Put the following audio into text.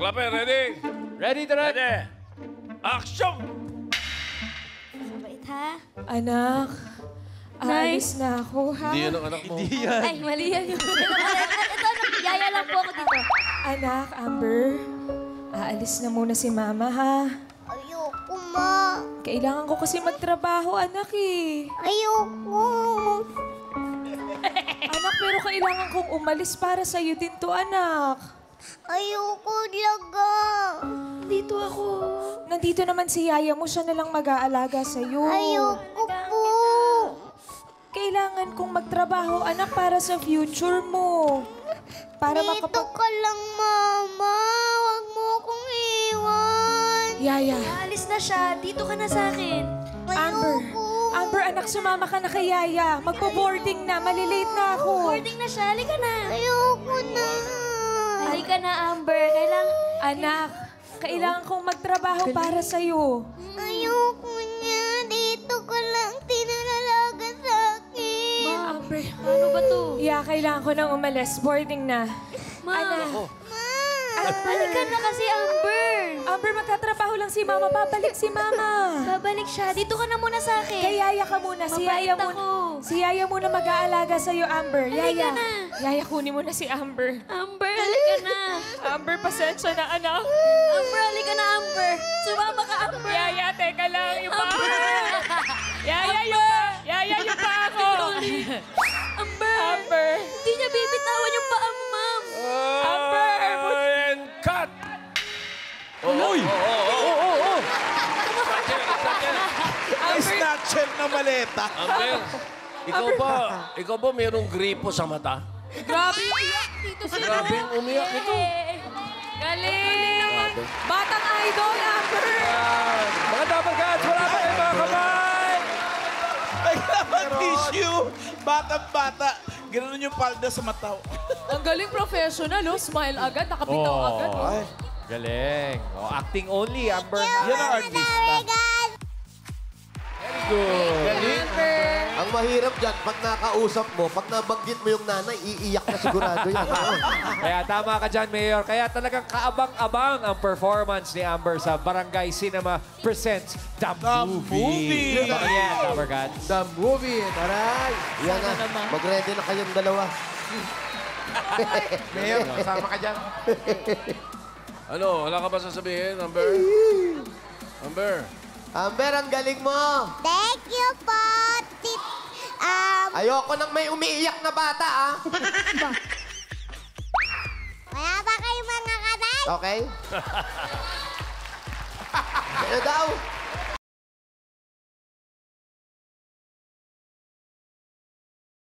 Klape, ready? Ready, direct? Ready. Action! Sabait, ha? Anak, aalis na ako, ha? Hindi yan ang anak mo. Hindi yan. Ay, mali yan yun. Ito, yaya lang po ako dito. Anak, Amber, aalis na muna si Mama, ha? Ayoko, ma. Kailangan ko kasi magtrabaho, anak, eh. Ayoko. Anak, pero kailangan kong umalis para sa'yo din to, anak. Ayoko talaga. Dito ako. Nandito naman si Yaya mo, siya na lang mag-aalaga sa'yo. Ayoko po. Kailangan kong magtrabaho, anak, para sa future mo. Para Dito ka lang, Mama. Huwag mo akong iwan. Yaya, Alis na siya. Dito ka na sa akin. Amber. Ayoko. Amber, anak, sumama ka na kay Yaya. Magpo-boarding na, malilate na ako. Boarding na siya. Halika na. Ayoko na. Halika na, Amber. Anak, kailangan kong magtrabaho para sa'yo. Ayoko niya. Dito ka lang tinalalaga sa akin. Amber, Ano ba to? kailangan ko nang umalis. Boarding na. Ma. Anak. Halika na kasi, Amber. Amber, magtatrabaho lang si Mama. Babalik si Mama. Babalik siya. Dito ka na muna sa akin. Kay Yaya ka muna. Si Yaya Mabait muna. ako. Si Yaya muna mag-aalaga sa'yo, Amber. Halika Yaya. na. Yaya, kunin mo na si Amber. Amber, halika na. Amber, pasensya na, anak. Amber, halika na, Amber. Sumama ka, Amber. Yaya, teka lang. Yung pa ako. Amber. Yaya, yung pa. Yaya, yung pa ako. Amber. Amber. Hindi niya bibitawan yung paa mo, ma'am. Amber. And cut! Uy! Ay, snatcher na maleta. Amber, ikaw ba mayroong gripo sa mata? Grabe umiyak dito si Grabe ang umiyak ito. Galing. Batang idol, Amber. Mga dapat guys, wala pa kayo mga kamay! Naglaman tissue. Batang-bata. Ganoon yung palda sa mata. Ang galing professional, oh. Smile agad, nakabitaw agad. Oh. Ay, galing. Oh, acting only, Amber. Yan ang artista. Very good. Galing. Ang mahirap dyan, pag nakausap mo, pag nabanggit mo yung nanay, iiyak na sigurado yan. Kaya tama ka dyan, Mayor. Kaya talagang kaabang-abang ang performance ni Amber sa Barangay Cinema presents The Movie. Movie. Ano yan, Amber Cats? The movie, taray. Yan na, mag-ready na kayong dalawa. Mayor, kasama ka dyan. Ano, wala ka ba sasabihin, Amber? Amber? Amber, ang galing mo. Thank you po, Ayoko nang may umiiyak na bata, ah. Wala ba kayong mga kabay? Okay? Ano daw?